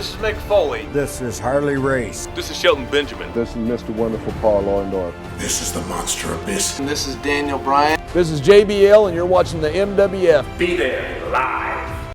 This is Mick Foley. This is Harley Race. This is Shelton Benjamin. This is Mr. Wonderful Paul Orndorff. This is the Monster Abyss. And this is Daniel Bryan. This is JBL, and you're watching the MWF. Be there, live.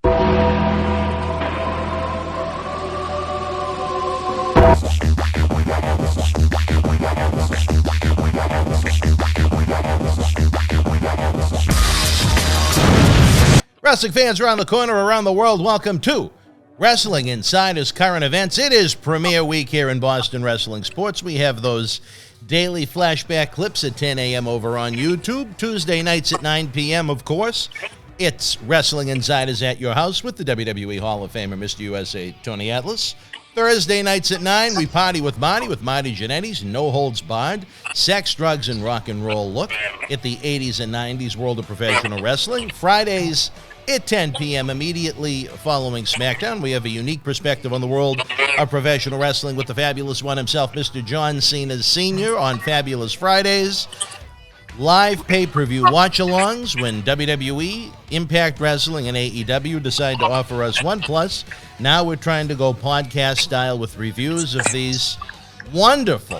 Wrestling fans around the corner, around the world, welcome to Wrestling Insider's Current Events. It is premiere week here in Boston Wrestling Sports. We have those daily flashback clips at 10 a.m. over on YouTube. Tuesday nights at 9 p.m., of course. It's Wrestling Insiders at your house with the WWE Hall of Famer, Mr. USA, Tony Atlas. Thursday nights at 9, we party with Marty Jannetty's No Holds Barred, sex, drugs, and rock and roll look at the 80s and 90s world of professional wrestling. Fridays at 10 p.m. immediately following SmackDown, we have a unique perspective on the world of professional wrestling with the fabulous one himself, Mr. John Cena Sr. on Fabulous Fridays. Live pay-per-view watch-alongs when WWE, Impact Wrestling, and AEW decide to offer us one. Plus, now we're trying to go podcast style with reviews of these wonderful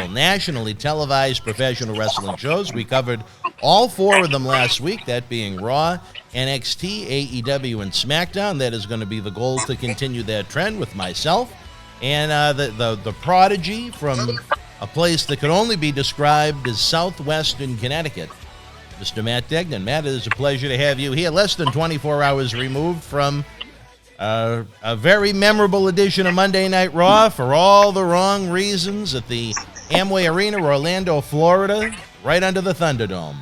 nationally televised professional wrestling shows. We covered all four of them last week, that being Raw, NXT, AEW, and SmackDown. That is going to be the goal, to continue that trend with myself and the prodigy from a place that could only be described as southwestern Connecticut, Mr. Matt Degnan. Matt, it is a pleasure to have you here, less than 24 hours removed from a very memorable edition of Monday Night Raw for all the wrong reasons at the Amway Arena, Orlando, Florida, right under the Thunderdome.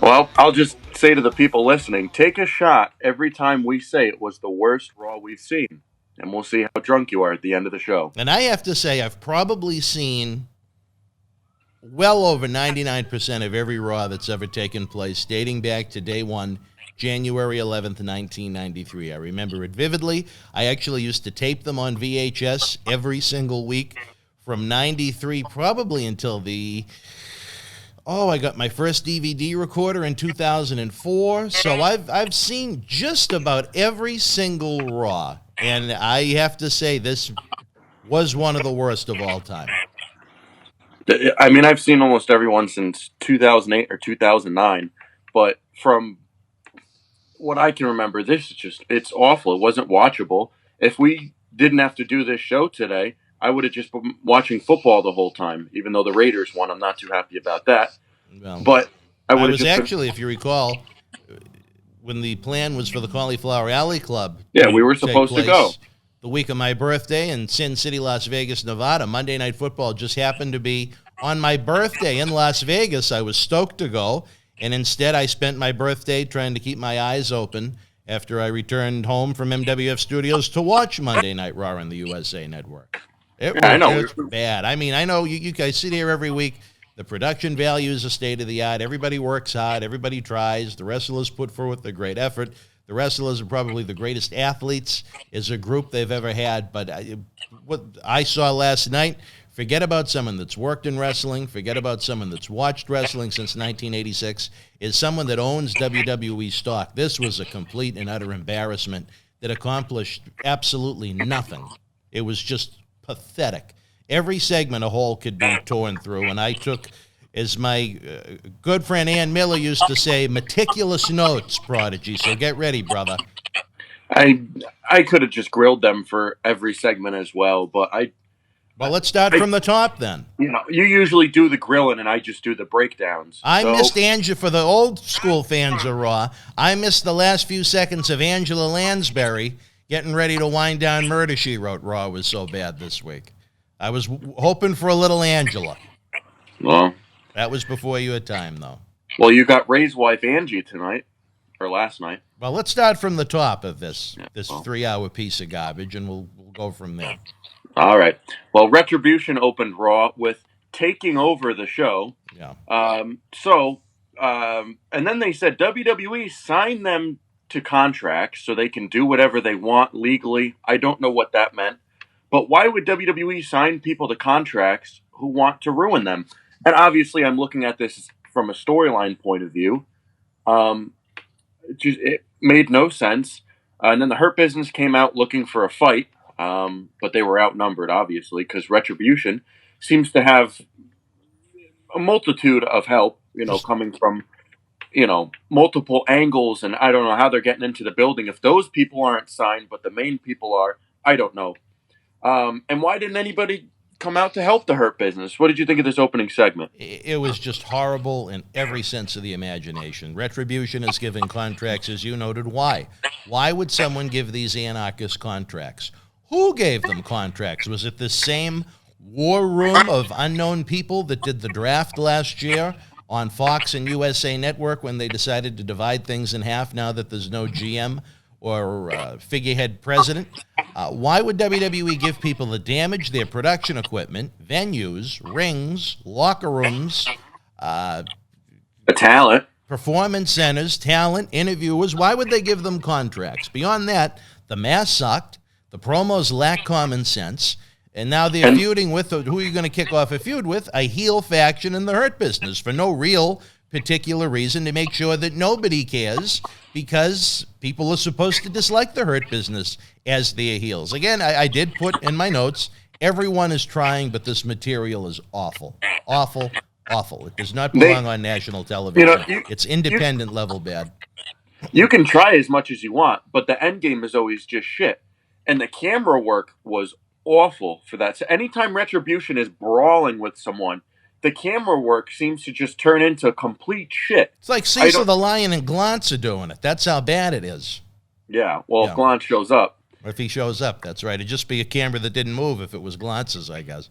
Well, I'll just say to the people listening, take a shot every time we say it was the worst Raw we've seen, and we'll see how drunk you are at the end of the show. And I have to say, I've probably seen well over 99% of every Raw that's ever taken place, dating back to day one, January 11th, 1993. I remember it vividly. I actually used to tape them on VHS every single week from 93 probably until I got my first DVD recorder in 2004. So I've seen just about every single Raw. And I have to say, this was one of the worst of all time. I mean, I've seen almost everyone since 2008 or 2009, but from what I can remember, this is it's awful. It wasn't watchable. If we didn't have to do this show today, I would have just been watching football the whole time, even though the Raiders won. I'm not too happy about that. Well, but I was actually, if you recall, when the plan was for the Cauliflower Alley Club. Yeah, we were supposed to go the week of my birthday in Sin City, Las Vegas, Nevada. Monday Night Football just happened to be on my birthday in Las Vegas. I was stoked to go, and instead I spent my birthday trying to keep my eyes open after I returned home from MWF Studios to watch Monday Night Raw on the USA Network. I know. It was bad. I mean, I know you guys sit here every week. The production value is a state of the art. Everybody works hard. Everybody tries. The wrestlers put forth a great effort. The wrestlers are probably the greatest athletes as a group they've ever had. But what I saw last night, forget about someone that's worked in wrestling, forget about someone that's watched wrestling since 1986, is someone that owns WWE stock. This was a complete and utter embarrassment that accomplished absolutely nothing. It was just pathetic. Every segment a hole could be torn through, and I took, as my good friend Ann Miller used to say, meticulous notes, Prodigy. So get ready, brother. I could have just grilled them for every segment as well, but Well, let's start from the top then. You know, you usually do the grilling, and I just do the breakdowns. I missed Angela, for the old school fans of Raw, I missed the last few seconds of Angela Lansbury getting ready to wind down Murder, She Wrote. Raw was so bad this week. I was hoping for a little Angela. Well, that was before you had time, though. Well, you got Ray's wife, Angie, tonight, or last night. Well, let's start from the top of this 3-hour piece of garbage, and we'll go from there. All right. Well, Retribution opened Raw with taking over the show. Yeah. And then they said WWE signed them to contracts so they can do whatever they want legally. I don't know what that meant. But why would WWE sign people to contracts who want to ruin them? And obviously, I'm looking at this from a storyline point of view. It made no sense. And then the Hurt Business came out looking for a fight, but they were outnumbered, obviously, because Retribution seems to have a multitude of help, coming from, multiple angles, and I don't know how they're getting into the building. If those people aren't signed, but the main people are, I don't know. And why didn't anybody come out to help the Hurt Business? What did you think of this opening segment? It was just horrible in every sense of the imagination. Retribution is giving contracts, as you noted. Why? Why would someone give these anarchist contracts? Who gave them contracts? Was it the same war room of unknown people that did the draft last year on Fox and USA Network when they decided to divide things in half now that there's no GM or figurehead president? Why would WWE give people the damage, their production equipment, venues, rings, locker rooms, The talent. performance centers, talent, interviewers? Why would they give them contracts? Beyond that, the mask sucked, the promos lack common sense, and now they're feuding with, who are you going to kick off a feud with? A heel faction in the Hurt Business for no real particular reason, to make sure that nobody cares, because people are supposed to dislike the Hurt Business as their heels. Again, I did put in my notes, everyone is trying, but this material is awful. Awful, awful. It does not belong on national television. It's independent level bad. You can try as much as you want, but the end game is always just shit. And the camera work was awful for that. So anytime Retribution is brawling with someone, the camera work seems to just turn into complete shit. It's like Cecil the Lion and Glantz are doing it. That's how bad it is. Yeah, well, if Glantz shows up. Or if he shows up, that's right. It'd just be a camera that didn't move if it was Glantz's, I guess.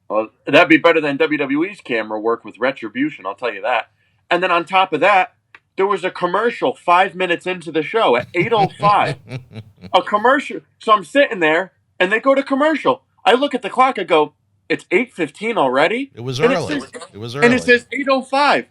Well, that'd be better than WWE's camera work with Retribution, I'll tell you that. And then on top of that, there was a commercial 5 minutes into the show at 8:05. A commercial. So I'm sitting there, and they go to commercial. I look at the clock, I go, it's 8:15 already? It was early. It was early. And it says 8:05.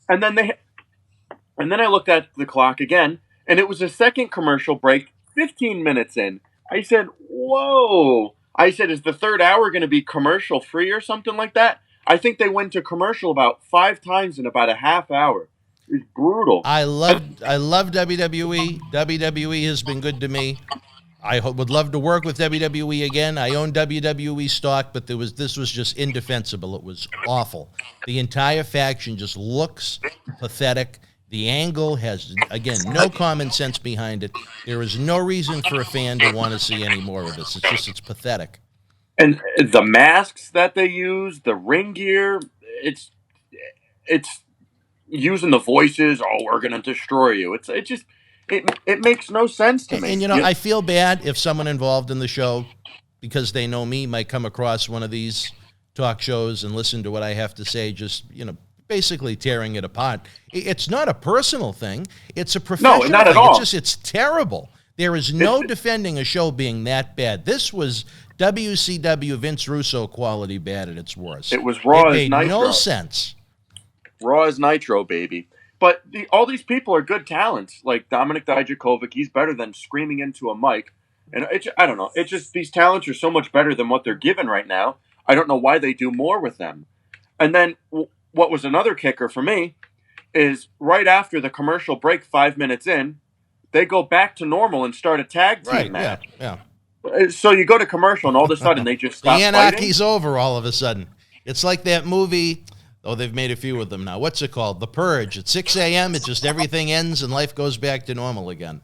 And then I looked at the clock again, and it was a second commercial break, 15 minutes in. I said, whoa. I said, is the third hour going to be commercial free or something like that? I think they went to commercial about 5 times in about a half hour. It's brutal. I love WWE. WWE has been good to me. I would love to work with WWE again. I own WWE stock, but this was just indefensible. It was awful. The entire faction just looks pathetic. The angle has, again, no common sense behind it. There is no reason for a fan to want to see any more of this. It's pathetic. And the masks that they use, the ring gear, it's using the voices. Oh, we're gonna destroy you. It makes no sense to me. And I feel bad if someone involved in the show, because they know me, might come across one of these talk shows and listen to what I have to say, just basically tearing it apart. It's not a personal thing. It's a professional thing. No, not at all. It's terrible. There is no defending a show being that bad. This was WCW Vince Russo quality bad at its worst. It was Raw as Nitro. It made no sense. Raw as Nitro, baby. But all these people are good talents. Like Dominic Dijakovic, he's better than screaming into a mic. And I don't know. It's just these talents are so much better than what they're given right now. I don't know why they do more with them. And then what was another kicker for me is right after the commercial break, 5 minutes in, they go back to normal and start a tag team match. Yeah. So you go to commercial and all of a sudden they just stop The fighting. anarchy's over all of a sudden. It's like that movie. Oh, they've made a few of them now. What's it called? The Purge. At 6 a.m., it just everything ends and life goes back to normal again.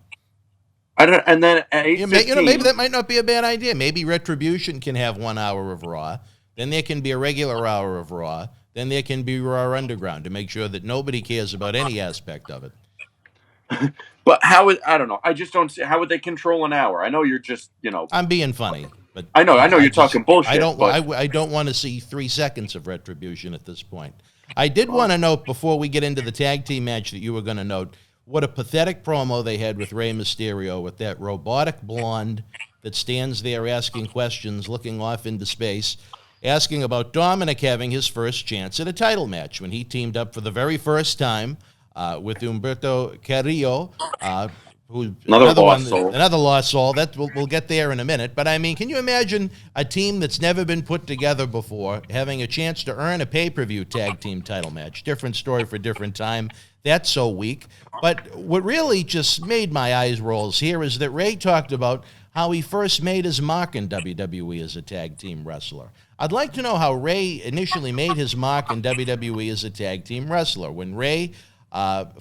And then at 8:15, maybe that might not be a bad idea. Maybe Retribution can have 1 hour of Raw. Then there can be a regular hour of Raw. Then there can be Raw Underground to make sure that nobody cares about any aspect of it. But I don't know. I just don't see, how would they control an hour? I know you're just, I'm being funny. But I know you're talking bullshit. I don't want to see 3 seconds of Retribution at this point. I did want to note, before we get into the tag team match that you were going to note, what a pathetic promo they had with Rey Mysterio, with that robotic blonde that stands there asking questions, looking off into space, asking about Dominic having his first chance at a title match when he teamed up for the very first time with Humberto Carrillo Another lost soul. Another lost soul. That we'll get there in a minute. But I mean, can you imagine a team that's never been put together before having a chance to earn a pay-per-view tag team title match? Different story for different time. That's so weak. But what really just made my eyes roll here is that Rey talked about how he first made his mark in WWE as a tag team wrestler. I'd like to know how Rey initially made his mark in WWE as a tag team wrestler. When Rey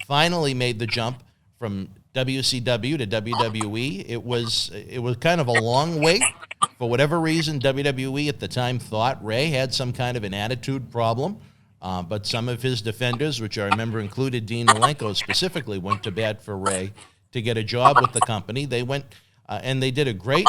finally made the jump from WCW to WWE, it was kind of a long wait. For whatever reason, WWE at the time thought Rey had some kind of an attitude problem, but some of his defenders, which I remember included Dean Malenko specifically, went to bat for Rey to get a job with the company. They went and they did a great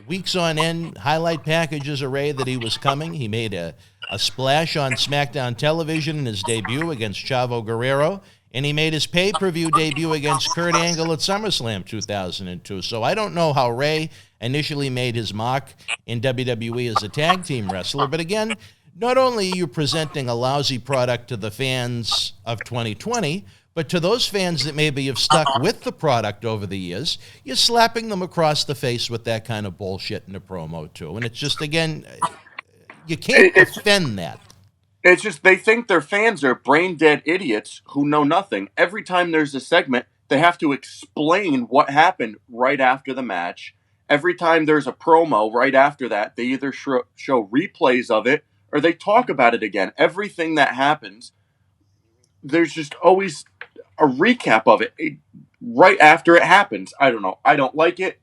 weeks on end highlight packages of Rey that he was coming. He made a splash on SmackDown television in his debut against Chavo Guerrero. And he made his pay-per-view debut against Kurt Angle at SummerSlam 2002. So I don't know how Rey initially made his mark in WWE as a tag team wrestler. But again, not only are you presenting a lousy product to the fans of 2020, but to those fans that maybe have stuck with the product over the years, you're slapping them across the face with that kind of bullshit in a promo too. And it's just, again, you can't defend that. It's just they think their fans are brain-dead idiots who know nothing. Every time there's a segment, they have to explain what happened right after the match. Every time there's a promo right after that, they either show replays of it or they talk about it again. Everything that happens, there's just always a recap of it right after it happens. I don't know. I don't like it.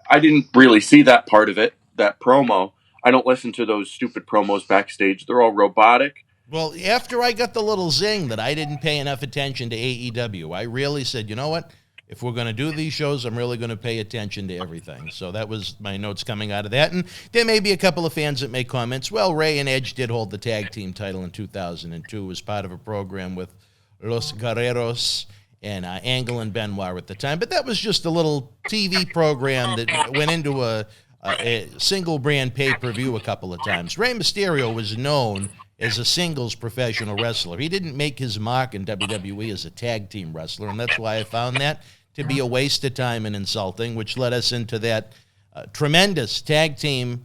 I didn't really see that part of it, that promo. I don't listen to those stupid promos backstage. They're all robotic. Well, after I got the little zing that I didn't pay enough attention to AEW, I really said, you know what? If we're going to do these shows, I'm really going to pay attention to everything. So that was my notes coming out of that. And there may be a couple of fans that make comments. Well, Rey and Edge did hold the tag team title in 2002 as part of a program with Los Guerreros and Angle and Benoit at the time. But that was just a little TV program that went into a single brand pay-per-view a couple of times. Rey Mysterio was known as a singles professional wrestler. He didn't make his mark in WWE as a tag team wrestler, and that's why I found that to be a waste of time and insulting, which led us into that tremendous tag team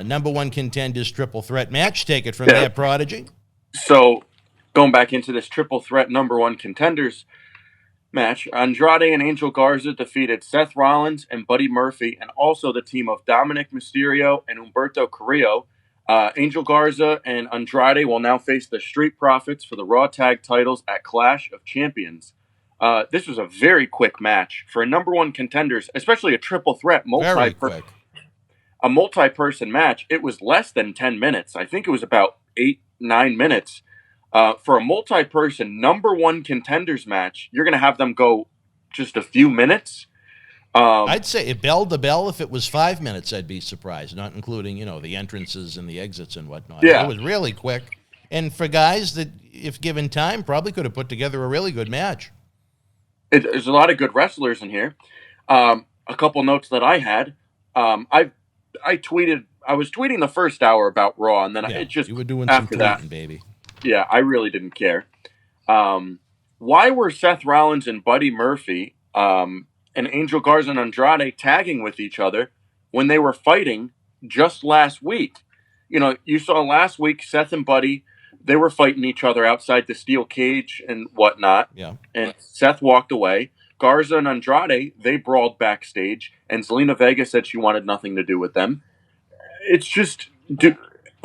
number one contenders triple threat match. Take it from there, Prodigy. So, going back into this triple threat number one contenders match, Andrade and Angel Garza defeated Seth Rollins and Buddy Murphy, and also the team of Dominic Mysterio and Humberto Carrillo. Angel Garza and Andrade will now face the Street Profits for the Raw Tag titles at Clash of Champions. This was a very quick match for a number one contenders, especially a triple threat multi-person match. It was less than 10 minutes. I think it was about 8-9 minutes. For a multi-person number one contenders match, you're going to have them go just a few minutes. I'd say bell to bell, if it was 5 minutes, I'd be surprised, not including, the entrances and the exits and whatnot. Yeah. It was really quick. And for guys that, if given time, probably could have put together a really good match. There's a lot of good wrestlers in here. A couple notes that I had. I was tweeting the first hour about Raw, and then you were doing after some tweeting, that, baby. Yeah, I really didn't care. Why were Seth Rollins and Buddy Murphy and Angel Garza and Andrade tagging with each other when they were fighting just last week? You saw last week Seth and Buddy, they were fighting each other outside the steel cage and whatnot. Yeah. And Seth walked away. Garza and Andrade, they brawled backstage, and Zelina Vega said she wanted nothing to do with them. It's just...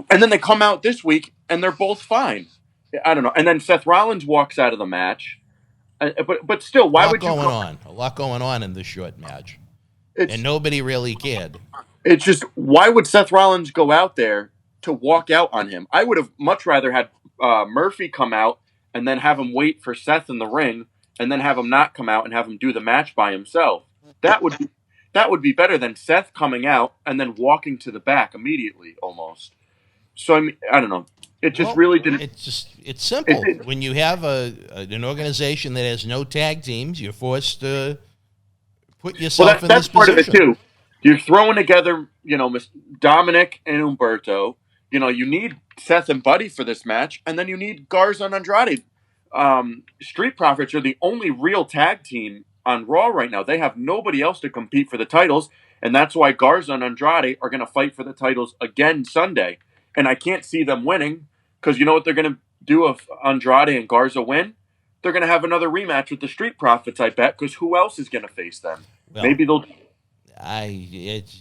And then they come out this week, and they're both fine. I don't know. And then Seth Rollins walks out of the match. But still, why would you... A lot going on in this short match. And nobody really cared. It's just, why would Seth Rollins go out there to walk out on him? I would have much rather had Murphy come out and then have him wait for Seth in the ring, and then have him not come out and have him do the match by himself. That would be better than Seth coming out and then walking to the back immediately, almost. So, I don't know. It just really didn't... It's simple. When you have an organization that has no tag teams, you're forced to put yourself in this position. That's part of it, too. You're throwing together, Dominic and Humberto. You need Seth and Buddy for this match, and then you need Garza and Andrade. Street Profits are the only real tag team on Raw right now. They have nobody else to compete for the titles, and that's why Garza and Andrade are going to fight for the titles again Sunday. And I can't see them winning, because you know what they're going to do if Andrade and Garza win? They're going to have another rematch with the Street Profits, I bet, because who else is going to face them? Well, Maybe they'll... That's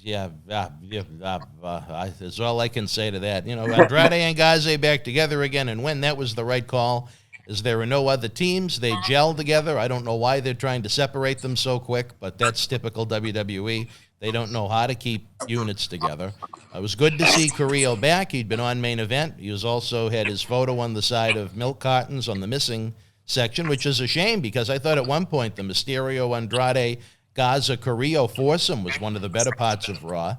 all I can say to that. You know, Andrade and Garza back together again and win. That was the right call. As there are no other teams, they gel together. I don't know why they're trying to separate them so quick, but that's typical WWE. They don't know how to keep units together. It was good to see Carrillo back. He'd been on Main Event. He was also had his photo on the side of milk cartons on the missing section, which is a shame because I thought at one point the Mysterio, Andrade, Garza, Carrillo foursome was one of the better parts of Raw.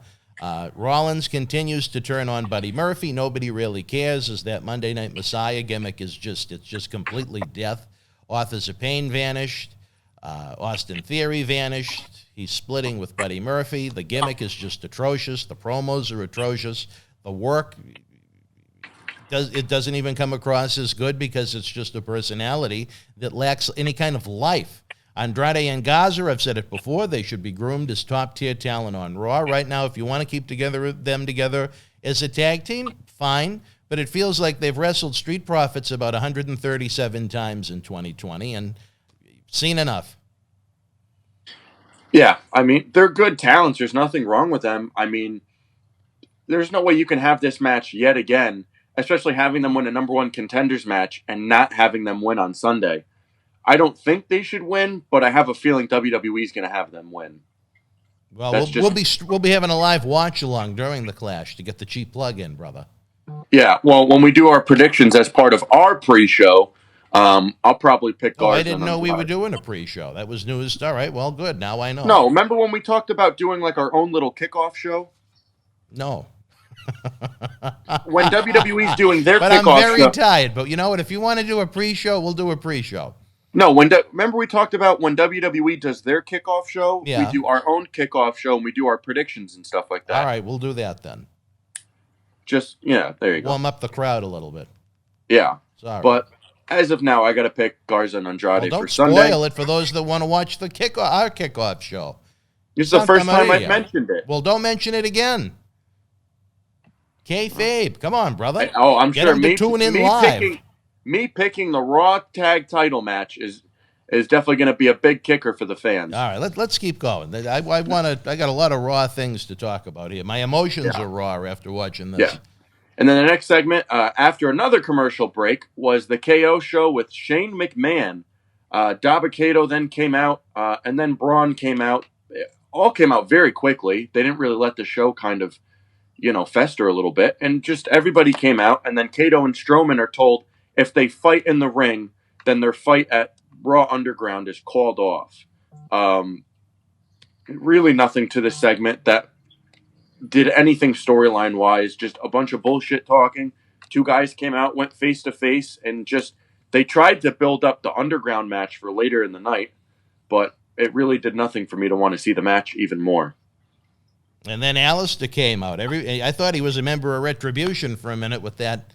Rollins continues to turn on Buddy Murphy. Nobody really cares as that Monday Night Messiah gimmick is just completely death. Authors of Pain vanished. Austin Theory vanished. He's splitting with Buddy Murphy. The gimmick is just atrocious. The promos are atrocious. The work, it doesn't even come across as good because it's just a personality that lacks any kind of life. Andrade and Garza, I've said it before, they should be groomed as top-tier talent on Raw. Right now, if you want to keep them together as a tag team, fine. But it feels like they've wrestled Street Profits about 137 times in 2020 and seen enough. Yeah, I mean, they're good talents. There's nothing wrong with them. I mean, there's no way you can have this match yet again, especially having them win a number one contenders match and not having them win on Sunday. I don't think they should win, but I have a feeling WWE is going to have them win. Well, we'll be having a live watch along during the Clash to get the cheap plug in, brother. Yeah, well, when we do our predictions as part of our pre-show, I'll probably pick Garza. Oh, I didn't know we were doing a pre-show. That was news. All right, well, good. Now I know. No, remember when we talked about doing like our own little kickoff show? No. When WWE's doing their but kickoff show. I'm very tired. But you know what? If you want to do a pre-show, we'll do a pre-show. No, remember we talked about when WWE does their kickoff show? Yeah. We do our own kickoff show and we do our predictions and stuff like that. All right, we'll do that then. There you go. Warm up the crowd a little bit. Yeah. Sorry. But as of now, I got to pick Garza and Andrade for Sunday. Don't spoil it for those that want to watch our kickoff show. This is the first time I've mentioned it. Well, don't mention it again. Kayfabe, come on, brother. I'm Get sure them to tune in live. Me picking the Raw Tag Title match is definitely going to be a big kicker for the fans. All right, let's keep going. I got a lot of Raw things to talk about here. My emotions are raw after watching this. Yeah. And then the next segment, after another commercial break, was the KO show with Shane McMahon. Dabba-Kato then came out, and then Braun came out. All came out very quickly. They didn't really let the show kind of, fester a little bit. And just everybody came out, and then Kato and Strowman are told if they fight in the ring, then their fight at Raw Underground is called off. Really nothing to this segment that did anything storyline-wise, just a bunch of bullshit talking. Two guys came out, went face-to-face, and they tried to build up the Underground match for later in the night, but it really did nothing for me to want to see the match even more. And then Alistair came out. I thought he was a member of Retribution for a minute with that,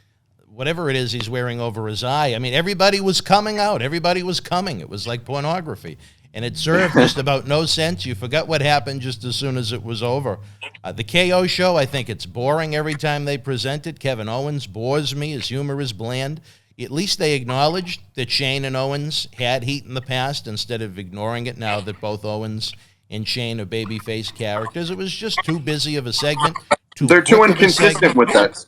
whatever it is he's wearing over his eye. I mean, everybody was coming out. Everybody was coming. It was like pornography. And it served just about no sense. You forgot what happened just as soon as it was over. The KO show, I think it's boring every time they present it. Kevin Owens bores me. His humor is bland. At least they acknowledged that Shane and Owens had heat in the past instead of ignoring it now that both Owens and Shane are babyface characters. It was just too busy of a segment. They're too inconsistent with that.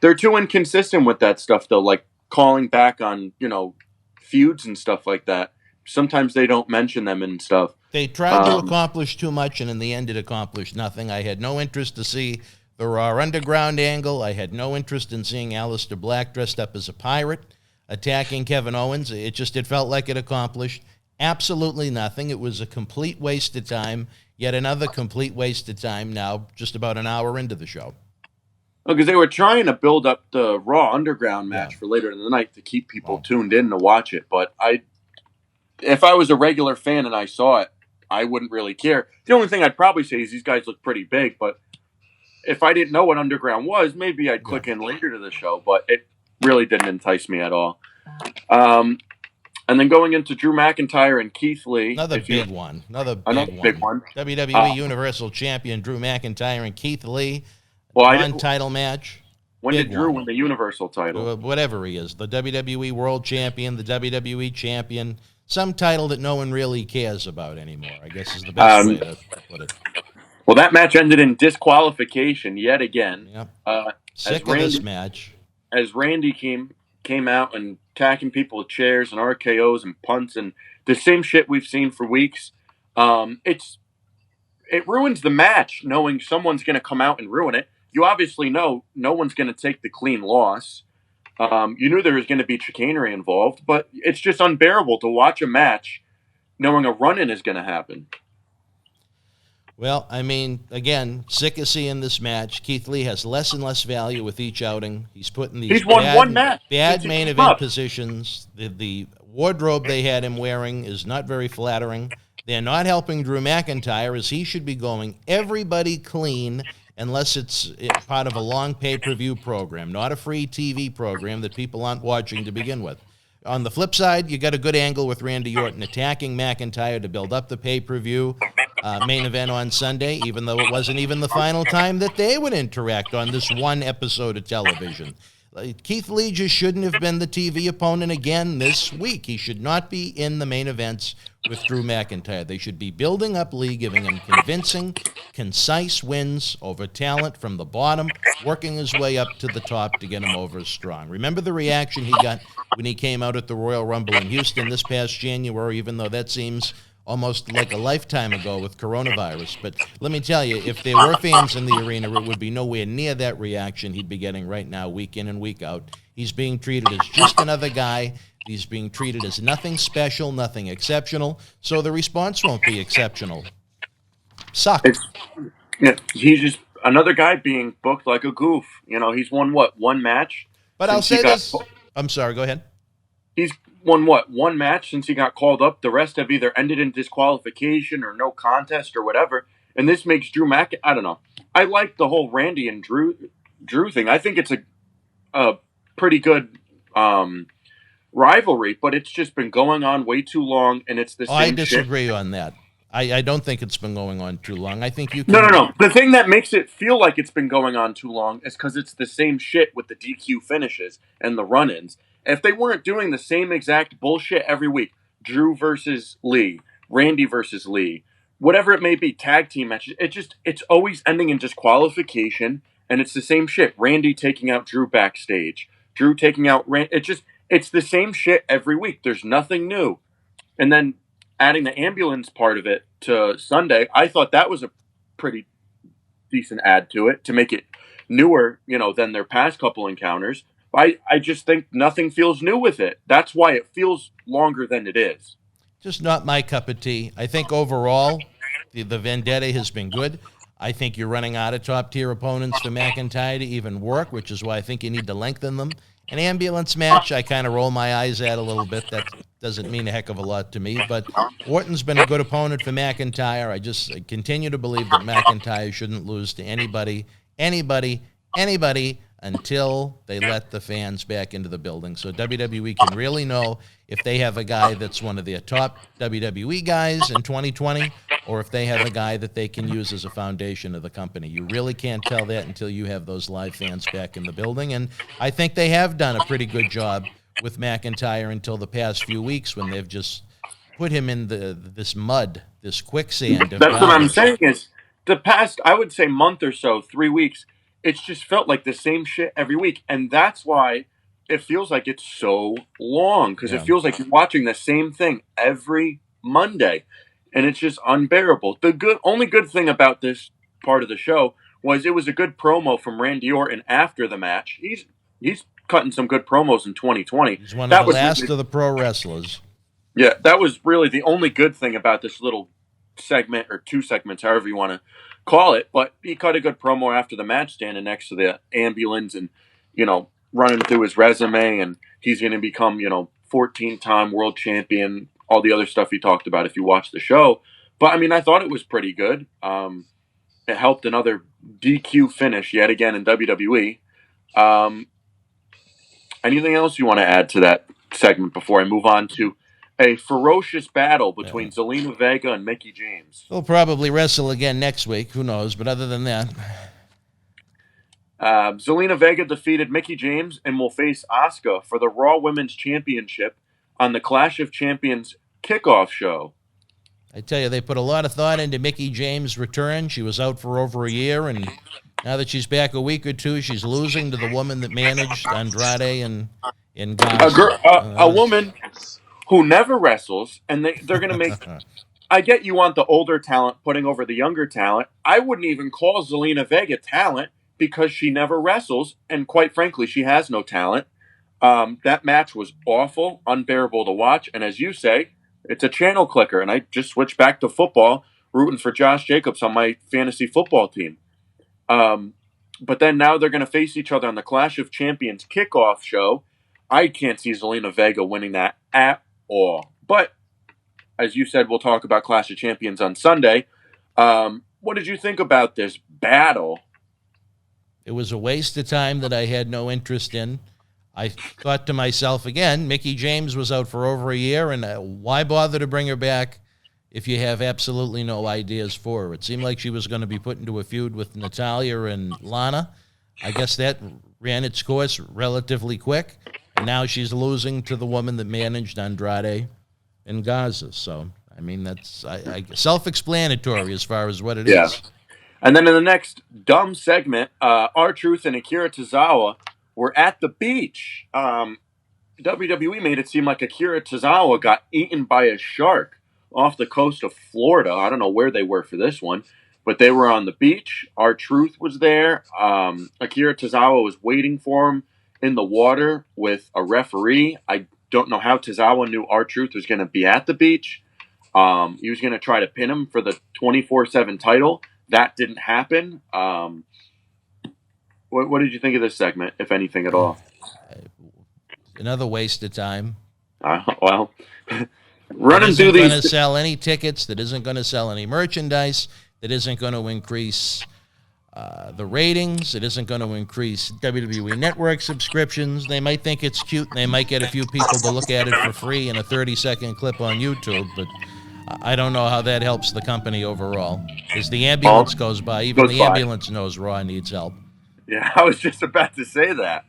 They're too inconsistent with that stuff, though, like calling back on, feuds and stuff like that. Sometimes they don't mention them and stuff. They tried to accomplish too much, and in the end it accomplished nothing. I had no interest to see the Raw Underground angle. I had no interest in seeing Aleister Black dressed up as a pirate attacking Kevin Owens. It felt like it accomplished absolutely nothing. It was a complete waste of time, yet another complete waste of time now, just about an hour into the show. Because they were trying to build up the Raw Underground match for later in the night to keep people tuned in to watch it. But if I was a regular fan and I saw it, I wouldn't really care. The only thing I'd probably say is these guys look pretty big. But if I didn't know what Underground was, maybe I'd click in later to the show. But it really didn't entice me at all. And then going into Drew McIntyre and Keith Lee. Another big one. Big one. WWE Universal Champion Drew McIntyre and Keith Lee. Well, Non-title match. When did Drew win the Universal title? Whatever he is. The WWE World Champion, the WWE Champion. Some title that no one really cares about anymore, I guess is the best way to put it. Well, that match ended in disqualification yet again. Yep. Sick of this match. As Randy came out and attacking people with chairs and RKOs and punts and the same shit we've seen for weeks. It ruins the match knowing someone's going to come out and ruin it. You obviously know no one's going to take the clean loss. You knew there was going to be chicanery involved, but it's just unbearable to watch a match knowing a run-in is going to happen. Well, I mean, again, sick of seeing this match. Keith Lee has less and less value with each outing. He's put in these bad main event positions. The wardrobe they had him wearing is not very flattering. They're not helping Drew McIntyre, as he should be going everybody clean unless it's part of a long pay-per-view program, not a free TV program that people aren't watching to begin with. On the flip side, you got a good angle with Randy Orton attacking McIntyre to build up the pay-per-view main event on Sunday, even though it wasn't even the final time that they would interact on this one episode of television. Keith Lee just shouldn't have been the TV opponent again this week. He should not be in the main events with Drew McIntyre. They should be building up Lee, giving him convincing, concise wins over talent from the bottom, working his way up to the top to get him over strong. Remember the reaction he got when he came out at the Royal Rumble in Houston this past January, even though that seems almost like a lifetime ago with coronavirus. But let me tell you, if there were fans in the arena, it would be nowhere near that reaction he'd be getting right now, week in and week out. He's being treated as just another guy. He's being treated as nothing special, nothing exceptional. So the response won't be exceptional. Suck. He's just another guy being booked like a goof. You know, he's won, one match? But I'll say this. I'm sorry, go ahead. He's won, one match since he got called up. The rest have either ended in disqualification or no contest or whatever. And this makes Drew I don't know. I like the whole Randy and Drew thing. I think it's a pretty good rivalry, but it's just been going on way too long, and it's the same I disagree shit. On that. I don't think it's been going on too long. I think you can... No. The thing that makes it feel like it's been going on too long is because it's the same shit with the DQ finishes and the run-ins. If they weren't doing the same exact bullshit every week, Drew versus Lee, Randy versus Lee, whatever it may be, tag team matches, it's always ending in disqualification, and it's the same shit. Randy taking out Drew backstage, Drew taking out Randy. It's the same shit every week. There's nothing new. And then adding the ambulance part of it to Sunday, I thought that was a pretty decent add to it to make it newer, than their past couple encounters. I just think nothing feels new with it. That's why it feels longer than it is. Just not my cup of tea. I think overall, the vendetta has been good. I think you're running out of top-tier opponents for McIntyre to even work, which is why I think you need to lengthen them. An ambulance match, I kind of roll my eyes at a little bit. That doesn't mean a heck of a lot to me. But Orton's been a good opponent for McIntyre. I continue to believe that McIntyre shouldn't lose to anybody, until they let the fans back into the building. So WWE can really know if they have a guy that's one of their top WWE guys in 2020, or if they have a guy that they can use as a foundation of the company. You really can't tell that until you have those live fans back in the building. And I think they have done a pretty good job with McIntyre until the past few weeks, when they've just put him in this mud, this quicksand. That's what I'm saying is the past, I would say, month or so, 3 weeks, it's just felt like the same shit every week. And that's why it feels like it's so long, because it feels like you're watching the same thing every Monday. And it's just unbearable. The only good thing about this part of the show was it was a good promo from Randy Orton after the match. He's cutting some good promos in 2020. He's one of the last of the pro wrestlers. Yeah, that was really the only good thing about this little segment, or 2 segments, however you want to call it. But he cut a good promo after the match, standing next to the ambulance and, running through his resume, and he's going to become, 14-time world champion, all the other stuff he talked about if you watch the show. But, I thought it was pretty good. It helped another DQ finish yet again in WWE. Anything else you want to add to that segment before I move on to a ferocious battle between Zelina Vega and Mickie James. They'll probably wrestle again next week. Who knows? But other than that, Zelina Vega defeated Mickie James and will face Asuka for the Raw Women's Championship on the Clash of Champions kickoff show. I tell you, they put a lot of thought into Mickie James' return. She was out for over a year, and now that she's back a week or two, she's losing to the woman that managed Andrade and Gaza. A woman who never wrestles, and they're going to make... I get you want the older talent putting over the younger talent. I wouldn't even call Zelina Vega talent because she never wrestles, and quite frankly, she has no talent. That match was awful, unbearable to watch, and as you say, it's a channel clicker, and I just switched back to football, rooting for Josh Jacobs on my fantasy football team. But then now they're going to face each other on the Clash of Champions kickoff show. I can't see Zelina Vega winning that at all. But, as you said, we'll talk about Clash of Champions on Sunday. What did you think about this battle? It was a waste of time that I had no interest in. I thought to myself, again, Mickie James was out for over a year, and why bother to bring her back if you have absolutely no ideas for her? It seemed like she was going to be put into a feud with Natalya and Lana. I guess that ran its course relatively quick, and now she's losing to the woman that managed Andrade and Gaza. So, I mean, that's self-explanatory as far as what it is. And then in the next dumb segment, R-Truth and Akira Tozawa were at the beach. WWE made it seem like Akira Tozawa got eaten by a shark off the coast of Florida. I don't know where they were for this one, but they were on the beach. R-Truth was there. Akira Tozawa was waiting for him in the water with a referee. I don't know how Tozawa knew R-Truth was going to be at the beach. He was going to try to pin him for the 24/7 title. That didn't happen. What did you think of this segment, if anything at all? Another waste of time. Well, running through these... That isn't going to sell any tickets, that isn't going to sell any merchandise, that isn't going to increase the ratings, it isn't going to increase WWE Network subscriptions. They might think it's cute, and they might get a few people to look at it for free in a 30-second clip on YouTube, but I don't know how that helps the company overall. As the ambulance goes by, even the ambulance knows Raw needs help. Yeah, I was just about to say that.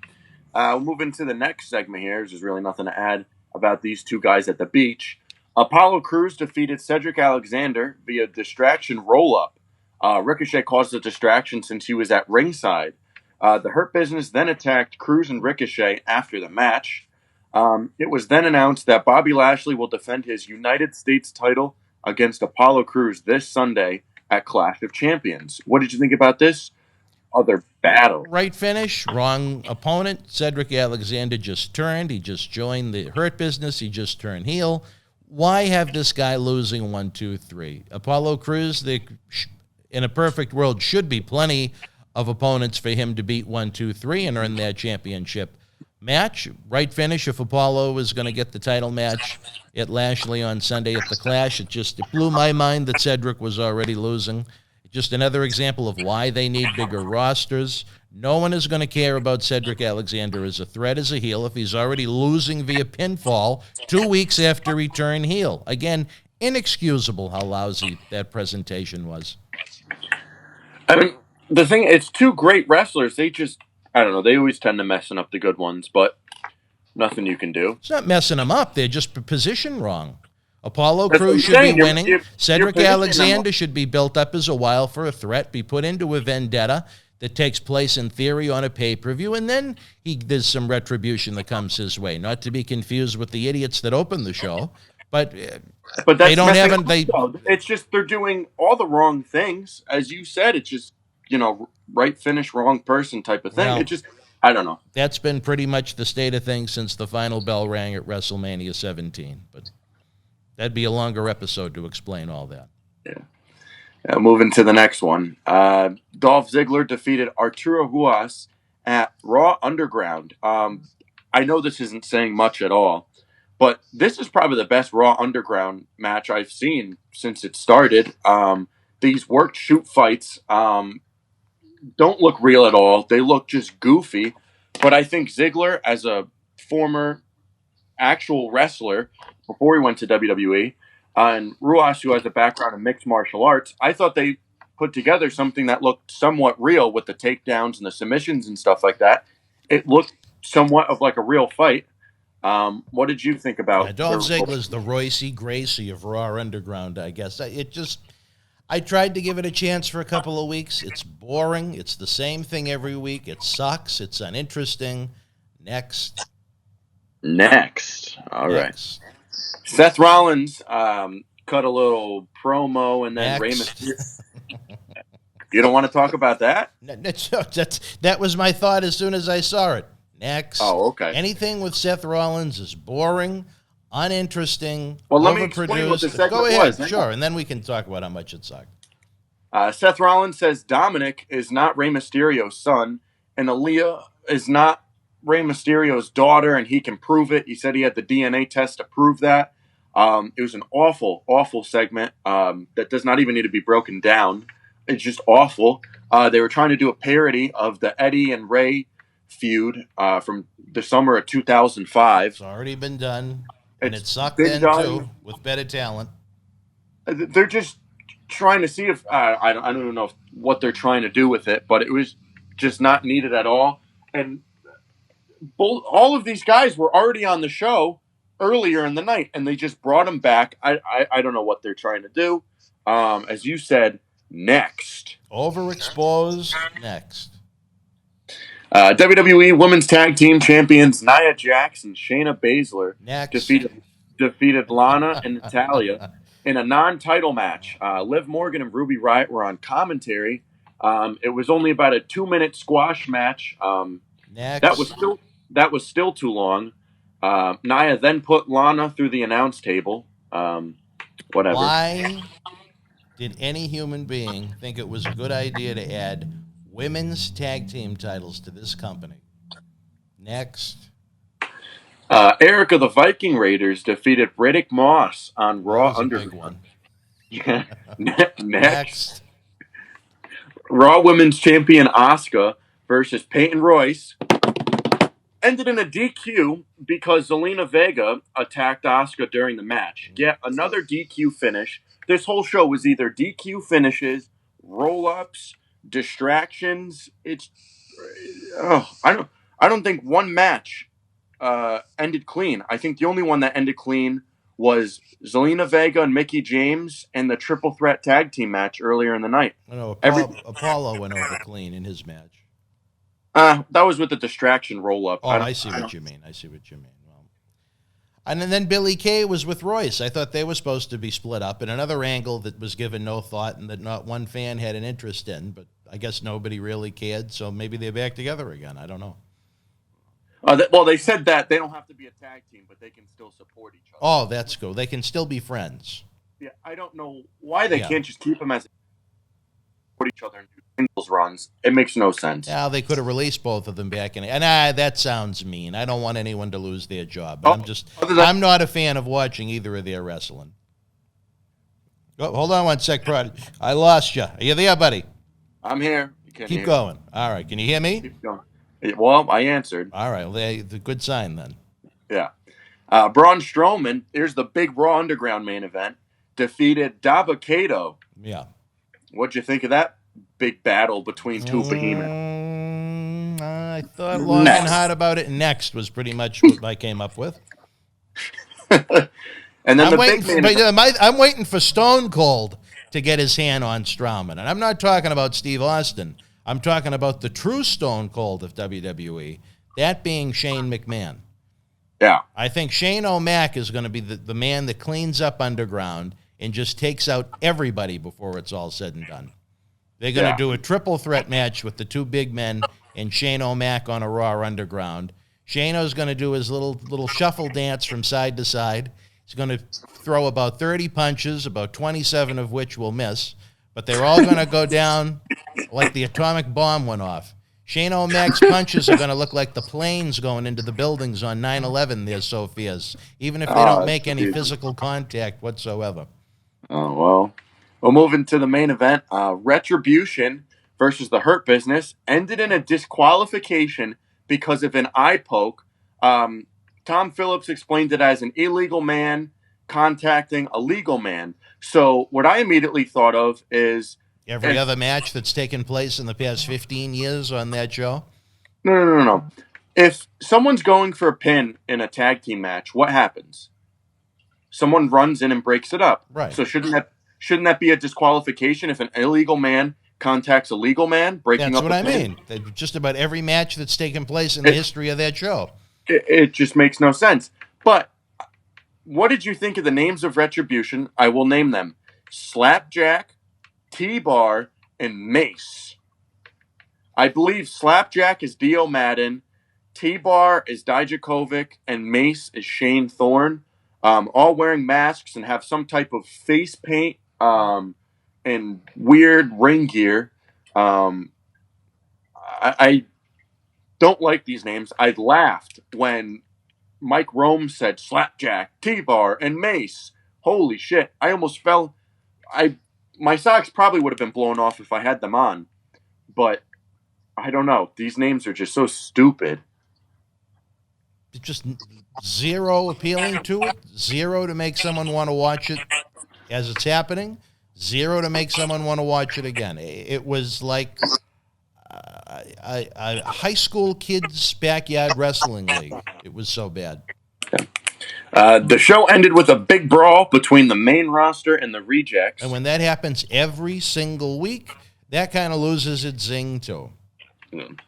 We'll move into the next segment here. There's really nothing to add about these two guys at the beach. Apollo Crews defeated Cedric Alexander via distraction roll-up. Ricochet caused the distraction since he was at ringside. The Hurt Business then attacked Crews and Ricochet after the match. It was then announced that Bobby Lashley will defend his United States title against Apollo Crews this Sunday at Clash of Champions. What did you think about this other battle? Right finish, wrong opponent. Cedric Alexander just turned. He just joined the Hurt Business. He just turned heel. Why have this guy losing 1, 2, 3? Apollo Crews, in a perfect world, should be plenty of opponents for him to beat 1, 2, 3 and earn that championship match. Right finish if Apollo is going to get the title match at Lashley on Sunday at the Clash. It blew my mind that Cedric was already losing. Just another example of why they need bigger rosters. No one is going to care about Cedric Alexander as a threat as a heel if he's already losing via pinfall 2 weeks after he turned heel. Again, inexcusable how lousy that presentation was. I mean, the thing, it's two great wrestlers. They just, I don't know, they always tend to messing up the good ones, but nothing you can do. It's not messing them up. They're just positioned wrong. Apollo Crews should be winning. Cedric Alexander should be built up as a while for a threat, be put into a vendetta that takes place in theory on a pay-per-view, and then there's some retribution that comes his way. Not to be confused with the idiots that opened the show, but that's they don't have it's just they're doing all the wrong things. As you said, it's just, right finish, wrong person type of thing. Well, it just, I don't know. That's been pretty much the state of things since the final bell rang at WrestleMania 17, but that'd be a longer episode to explain all that. Yeah. Moving to the next one. Dolph Ziggler defeated Arturo Ruas at Raw Underground. I know this isn't saying much at all, but this is probably the best Raw Underground match I've seen since it started. These worked shoot fights don't look real at all. They look just goofy. But I think Ziggler, as a former actual wrestler before he went to WWE, and Ruas, who has a background in mixed martial arts. I thought they put together something that looked somewhat real with the takedowns and the submissions and stuff like that. It looked somewhat of like a real fight. What did you think about Dolph Ziggler's the Royce Gracie of Raw Underground, I guess. I tried to give it a chance for a couple of weeks. It's boring. It's the same thing every week. It sucks. It's uninteresting. Next. All right. Seth Rollins cut a little promo, and then Rey Mysterio. You don't want to talk about that? That was my thought as soon as I saw it. Next. Oh, okay. Anything with Seth Rollins is boring, uninteresting, well, let overproduced. me explain what the segment Go ahead, was. sure, and then we can talk about how much it sucked. Seth Rollins says Dominic is not Rey Mysterio's son, and Aaliyah is not Rey Mysterio's daughter, and he can prove it. He said he had the DNA test to prove that. It was an awful, awful segment that does not even need to be broken down. It's just awful. They were trying to do a parody of the Eddie and Ray feud from the summer of 2005. It's already been done, and it sucked been then, done. too, with better talent. They're just trying to see if I don't even know what they're trying to do with it, but it was just not needed at all. And all of these guys were already on the show earlier in the night, and they just brought them back. I don't know what they're trying to do. As you said, next. Overexposed, next. WWE Women's Tag Team Champions Nia Jax and Shayna Baszler defeated Lana and Natalya in a non-title match. Liv Morgan and Ruby Riott were on commentary. It was only about a 2-minute squash match. Next. That was still too long. Nia then put Lana through the announce table. Whatever. Why did any human being think it was a good idea to add women's tag team titles to this company? Next. Erica the Viking Raiders defeated Riddick Moss on Raw Big one. Yeah. Next. Raw Women's Champion Asuka versus Peyton Royce ended in a DQ because Zelina Vega attacked Asuka during the match. Yet another DQ finish. This whole show was either DQ finishes, roll-ups, distractions. I don't think one match ended clean. I think the only one that ended clean was Zelina Vega and Mickie James and the triple threat tag team match earlier in the night. No, Apollo went over clean in his match. That was with the distraction roll-up. Oh, I see what you mean. Well, and then Billy Kay was with Royce. I thought they were supposed to be split up in another angle that was given no thought and that not one fan had an interest in, but I guess nobody really cared, so maybe they're back together again. I don't know. Well, they said that they don't have to be a tag team, but they can still support each other. Oh, that's cool. They can still be friends. Yeah, I don't know why they can't just keep them as support each other and do singles runs. It makes no sense. Yeah, they could have released both of them back in. And that sounds mean. I don't want anyone to lose their job. But I'm not a fan of watching either of their wrestling. Oh, hold on one sec, Prod. I lost you. Are you there, buddy? I'm here. Keep going. All right. Can you hear me? Keep going. Well, I answered. All right. Well, that's a good sign then. Yeah. Braun Strowman, here's the big Raw Underground main event, defeated Dabba-Kato. Yeah. What'd you think of that big battle between two behemoths? I thought long and hard about it. Next was pretty much what I came up with. And then I'm waiting for Stone Cold to get his hand on Strowman. And I'm not talking about Steve Austin. I'm talking about the true Stone Cold of WWE, that being Shane McMahon. Yeah. I think Shane O'Mac is going to be the man that cleans up Underground and just takes out everybody before it's all said and done. They're going to do a triple threat match with the two big men and Shane O'Mac on a Raw Underground. Shano's going to do his little shuffle dance from side to side. He's going to throw about 30 punches, about 27 of which will miss, but they're all going to go down like the atomic bomb went off. Shane O'Mac's punches are going to look like the planes going into the buildings on 9/11 there, Sophia's, even if they don't make any physical contact whatsoever. Oh, well. We'll move into the main event. Retribution versus the Hurt Business ended in a disqualification because of an eye poke to Tom Phillips explained it as an illegal man contacting a legal man. So what I immediately thought of is Every other match that's taken place in the past 15 years on that show? no. If someone's going for a pin in a tag team match, what happens? Someone runs in and breaks it up. Right. So shouldn't that be a disqualification if an illegal man contacts a legal man breaking up? That's what I mean. Just about every match that's taken place in the history of that show. It just makes no sense. But what did you think of the names of Retribution? I will name them: Slapjack, T-Bar, and Mace. I believe Slapjack is Dio Madden, T-Bar is Dijakovic, and Mace is Shane Thorne. All wearing masks and have some type of face paint and weird ring gear. I don't like these names. I laughed when Mike Rome said Slapjack, T-Bar, and Mace. Holy shit. I almost fell. My socks probably would have been blown off if I had them on. But I don't know. These names are just so stupid. Just zero appealing to it, zero to make someone want to watch it as it's happening, zero to make someone want to watch it again. It was like a high school kids' backyard wrestling league. It was so bad. The show ended with a big brawl between the main roster and the rejects. And when that happens every single week, that kind of loses its zing too.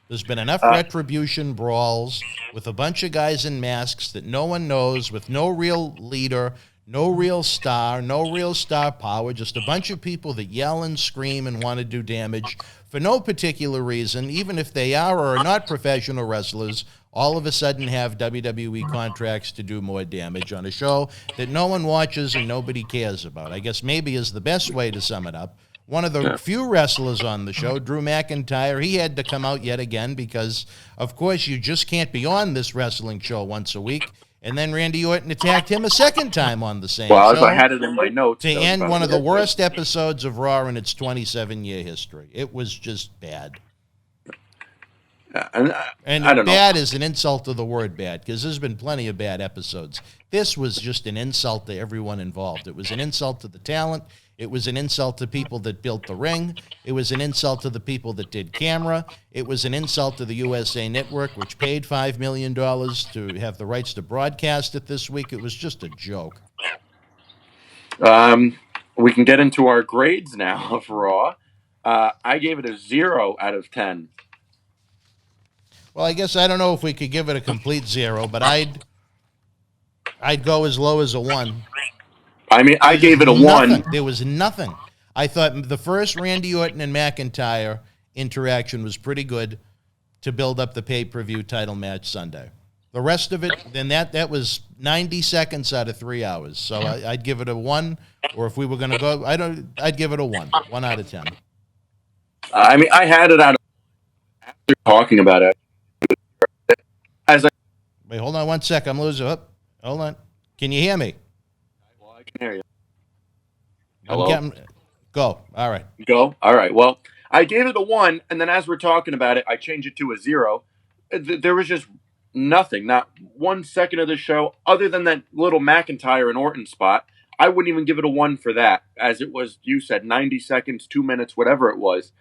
There's been enough Retribution brawls with a bunch of guys in masks that no one knows, with no real leader, no real star power, just a bunch of people that yell and scream and want to do damage for no particular reason, even if they are or are not professional wrestlers, all of a sudden have WWE contracts to do more damage on a show that no one watches and nobody cares about. I guess maybe is the best way to sum it up. One of the few wrestlers on the show, Drew McIntyre, he had to come out yet again because, of course, you just can't be on this wrestling show once a week. And then Randy Orton attacked him a second time on the same show. Well, I had it in my notes. To end one of the worst episodes of Raw in its 27-year history. It was just bad. And I don't bad know. Is an insult to the word bad, because there's been plenty of bad episodes. This was just an insult to everyone involved. It was an insult to the talent. It was an insult to people that built the ring. It was an insult to the people that did camera. It was an insult to the USA Network, which paid $5 million to have the rights to broadcast it this week. It was just a joke. We can get into our grades now of Raw. I gave it a 0 out of 10. Well, I guess I don't know if we could give it a complete 0, but I'd go as low as a 1. I mean, I gave it a 1. There was nothing. I thought the first Randy Orton and McIntyre interaction was pretty good to build up the pay-per-view title match Sunday. The rest of it, then that was 90 seconds out of 3 hours. So I'd give it a 1, or if we were going to go, I'd give it a 1 out of 10. I mean, I had it out of after talking about it. Wait, hold on 1 sec. I'm losing. Oh, hold on. Can you hear me? Well, I can hear you. Hello? Go. All right. Go? All right. Well, I gave it a 1, and then as we're talking about it, I changed it to a 0. There was just nothing, not 1 second of the show, other than that little McIntyre and Orton spot. I wouldn't even give it a 1 for that, as it was, you said, 90 seconds, 2 minutes, whatever it was.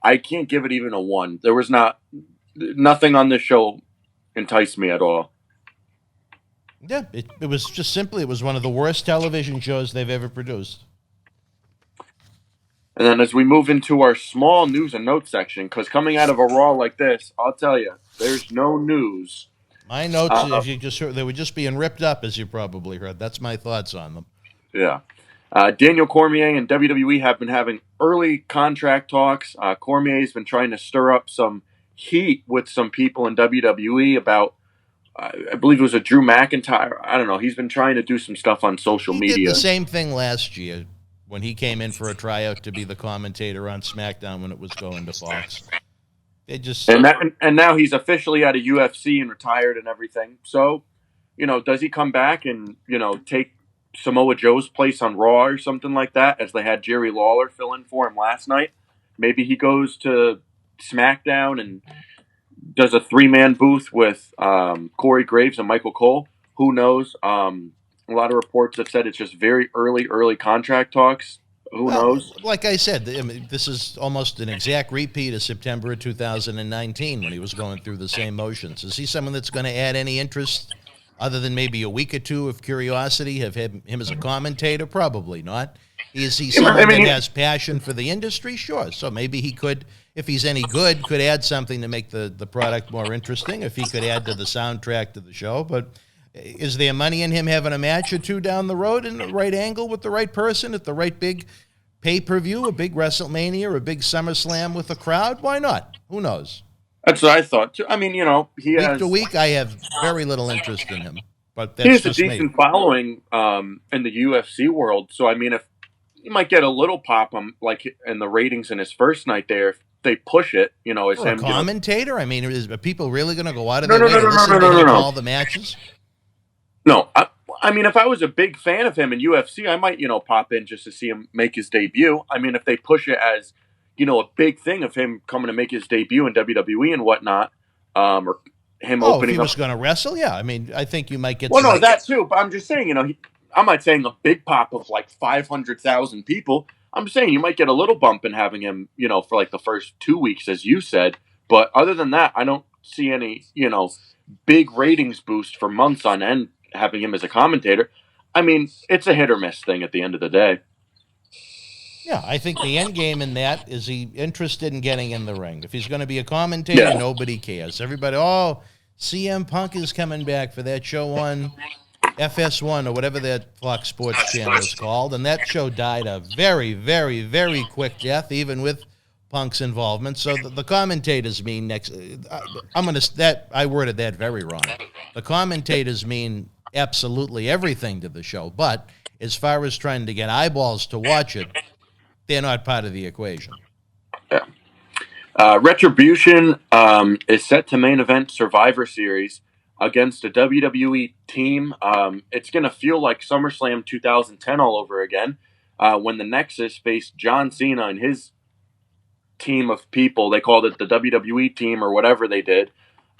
I can't give it even a 1. There was nothing on this show enticed me at all. Yeah, it was just simply, it was one of the worst television shows they've ever produced. And then as we move into our small news and notes section, because coming out of a Raw like this, I'll tell you, there's no news. My notes, if you just heard, they were just being ripped up, as you probably heard. That's my thoughts on them. Yeah. Daniel Cormier and WWE have been having early contract talks. Cormier's been trying to stir up some heat with some people in WWE about, I believe it was a Drew McIntyre. I don't know. He's been trying to do some stuff on social media. He did the same thing last year when he came in for a tryout to be the commentator on SmackDown when it was going to Fox. They just and now he's officially out of UFC and retired and everything. So, does he come back and, take Samoa Joe's place on Raw or something like that, as they had Jerry Lawler fill in for him last night? Maybe he goes to SmackDown and does a 3-man booth with Corey Graves and Michael Cole. Who knows? A lot of reports have said it's just very early contract talks. Who knows? Like I said, I mean, this is almost an exact repeat of September of 2019 when he was going through the same motions. Is he someone that's going to add any interest other than maybe a week or two of curiosity, have him as a commentator? Probably not. Is he someone that has passion for the industry? Sure. So maybe he could, if he's any good, could add something to make the product more interesting, if he could add to the soundtrack to the show. But is there money in him having a match or two down the road in the right angle with the right person at the right big pay-per-view, a big WrestleMania, a big SummerSlam with a crowd? Why not? Who knows? That's what I thought, too. I mean, he Week has... to week, I have very little interest in him. But he that's has a just decent me. following in the UFC world. So, I mean, if he might get a little pop like in the ratings in his first night there, if they push it, as For a him... commentator? I mean, are people really going to go out of their No, way to listen to him call the matches? No, I mean, if I was a big fan of him in UFC, I might, pop in just to see him make his debut. I mean, if they push it as, a big thing of him coming to make his debut in WWE and whatnot, or him opening if he up. was going to wrestle, yeah. I mean, I think you might get. Well, no, that too. But I'm just saying, I'm not saying a big pop of like 500,000 people. I'm just saying you might get a little bump in having him, for like the first 2 weeks, as you said. But other than that, I don't see any, big ratings boost for months on end having him as a commentator. I mean, it's a hit or miss thing at the end of the day. Yeah, I think the end game in that is he interested in getting in the ring. If he's going to be a commentator, nobody cares. Everybody, CM Punk is coming back for that show on FS1 or whatever that Fox Sports channel is called, and that show died a very, very, very quick death, even with Punk's involvement. So the commentators mean I worded that very wrong. The commentators mean absolutely everything to the show, but as far as trying to get eyeballs to watch it, they're not part of the equation. Yeah. Retribution is set to main event Survivor Series against a WWE team. It's going to feel like SummerSlam 2010 all over again, when the Nexus faced John Cena and his team of people. They called it the WWE team or whatever they did,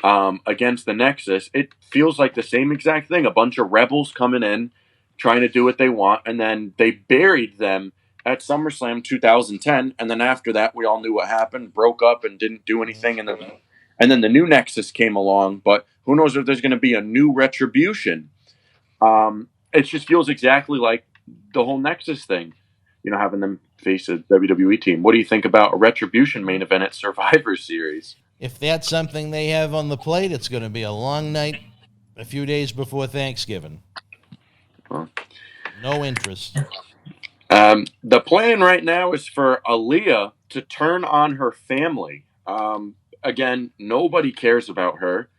against the Nexus. It feels like the same exact thing. A bunch of rebels coming in, trying to do what they want, and then they buried them at SummerSlam 2010, and then after that, we all knew what happened, broke up and didn't do anything, and then the new Nexus came along, but who knows if there's going to be a new Retribution. It just feels exactly like the whole Nexus thing, having them face a WWE team. What do you think about a Retribution main event at Survivor Series? If that's something they have on the plate, it's going to be a long night a few days before Thanksgiving. No interest. The plan right now is for Aaliyah to turn on her family. Again, nobody cares about her.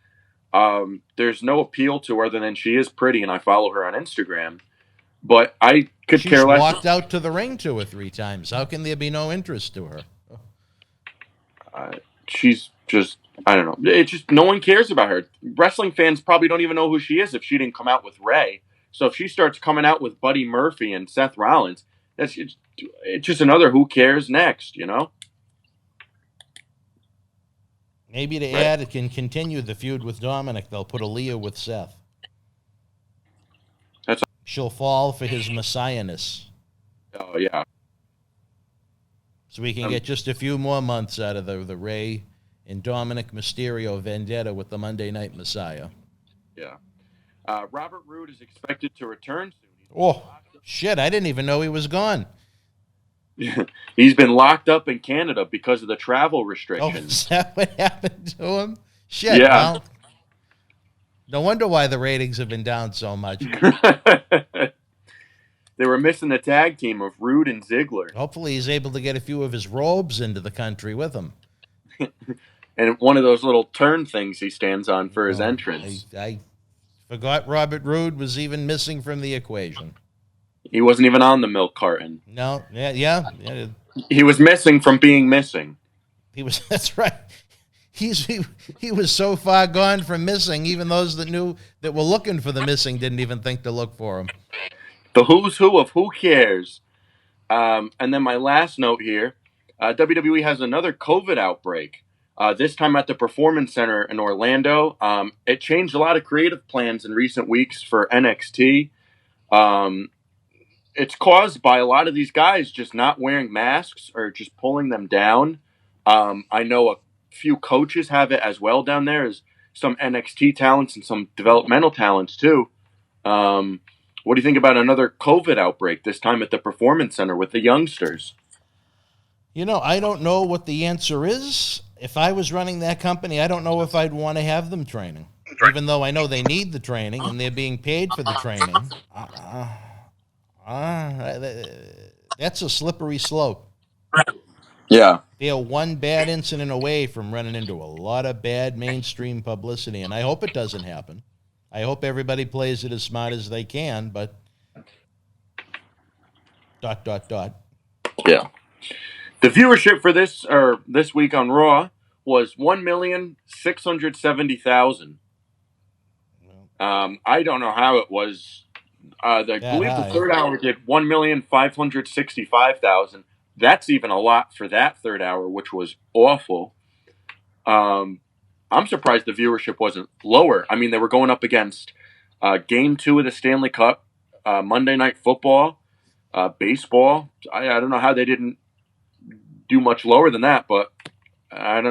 There's no appeal to her other than she is pretty, and I follow her on Instagram. But I could care less. She's walked out to the ring 2 or 3 times. How can there be no interest to her? She's just, I don't know. It's just no one cares about her. Wrestling fans probably don't even know who she is if she didn't come out with Rey. So if she starts coming out with Buddy Murphy and Seth Rollins, it's just another who cares next, Maybe to add, it can continue the feud with Dominic. They'll put Aaliyah with Seth. She'll fall for his messiahness. Oh, yeah. So we can get just a few more months out of the Rey and Dominic Mysterio vendetta with the Monday Night Messiah. Yeah. Robert Roode is expected to return soon. Shit, I didn't even know he was gone. He's been locked up in Canada because of the travel restrictions. Is that what happened to him? Shit, yeah. Well, no wonder why the ratings have been down so much. They were missing the tag team of Roode and Ziggler. Hopefully he's able to get a few of his robes into the country with him. And one of those little turn things he stands on for his entrance. I forgot Robert Roode was even missing from the equation. He wasn't even on the milk carton. No, yeah. He was missing from being missing. That's right. He was so far gone from missing, even those that were looking for the missing didn't even think to look for him. The who's who of who cares. And then my last note here, WWE has another COVID outbreak. This time at the Performance Center in Orlando. It changed a lot of creative plans in recent weeks for NXT. It's caused by a lot of these guys just not wearing masks or just pulling them down. I know a few coaches have it as well down there, as some NXT talents and some developmental talents too. What do you think about another COVID outbreak, this time at the Performance Center with the youngsters? I don't know what the answer is. If I was running that company, I don't know if I'd want to have them training, even though I know they need the training and they're being paid for the training. That's a slippery slope. Yeah. They're one bad incident away from running into a lot of bad mainstream publicity, and I hope it doesn't happen. I hope everybody plays it as smart as they can, but ... Yeah. The viewership for this week on Raw was 1,670,000. I don't know how it was. I believe the third hour did 1,565,000. That's even a lot for that third hour, which was awful. I'm surprised the viewership wasn't lower. I mean, they were going up against Game 2 of the Stanley Cup, Monday Night Football, baseball. I don't know how they didn't do much lower than that, but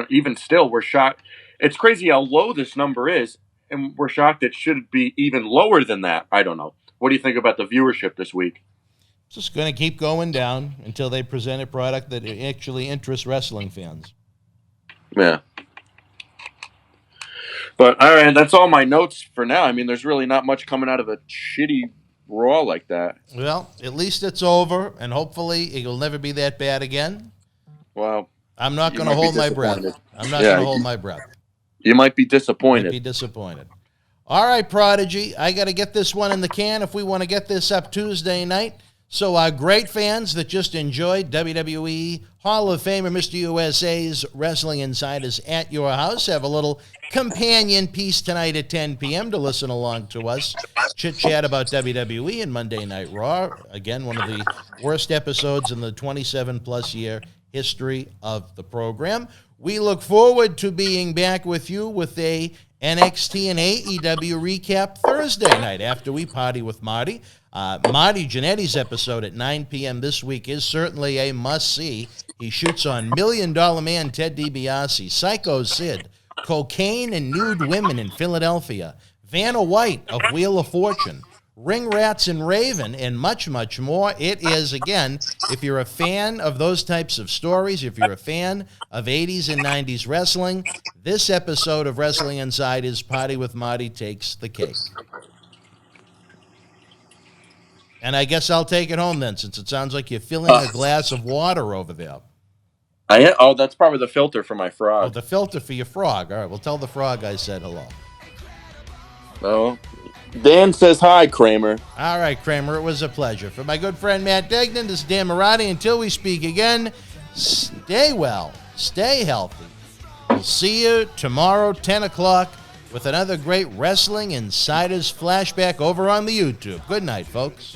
even still, we're shocked. It's crazy how low this number is, and we're shocked it should be even lower than that. I don't know. What do you think about the viewership this week? It's just going to keep going down until they present a product that actually interests wrestling fans. Yeah. But, all right, that's all my notes for now. I mean, there's really not much coming out of a shitty Raw like that. Well, at least it's over, and hopefully it'll never be that bad again. Well, I'm not going to hold my breath. I'm not going to hold my breath. You might be disappointed. Might be disappointed. All right, Prodigy, I got to get this one in the can if we want to get this up Tuesday night. So our great fans that just enjoyed WWE Hall of Famer Mr. USA's Wrestling Insiders at your house have a little companion piece tonight at 10 p.m. to listen along to us chit-chat about WWE and Monday Night Raw. Again, one of the worst episodes in the 27-plus year history of the program. We look forward to being back with you with a NXT and AEW recap Thursday night after we party with Marty. Marty Jannetty's episode at 9 p.m. this week is certainly a must-see. He shoots on Million Dollar Man Ted DiBiase, Psycho Sid, Cocaine and Nude Women in Philadelphia, Vanna White of Wheel of Fortune, Ring Rats and Raven, and much, much more. It is, again, if you're a fan of those types of stories, if you're a fan of 80s and 90s wrestling, this episode of Wrestling Inside is Party with Marty takes the cake. And I guess I'll take it home then, since it sounds like you're filling a glass of water over there. That's probably the filter for my frog. Oh, the filter for your frog. All right, well, tell the frog I said hello. Oh, Dan says hi, Kramer. All right, Kramer, it was a pleasure. For my good friend Matt Degnan, this is Dan Mirade. Until we speak again, stay well, stay healthy. We'll see you tomorrow, 10 o'clock, with another great Wrestling Insiders flashback over on the YouTube. Good night, folks.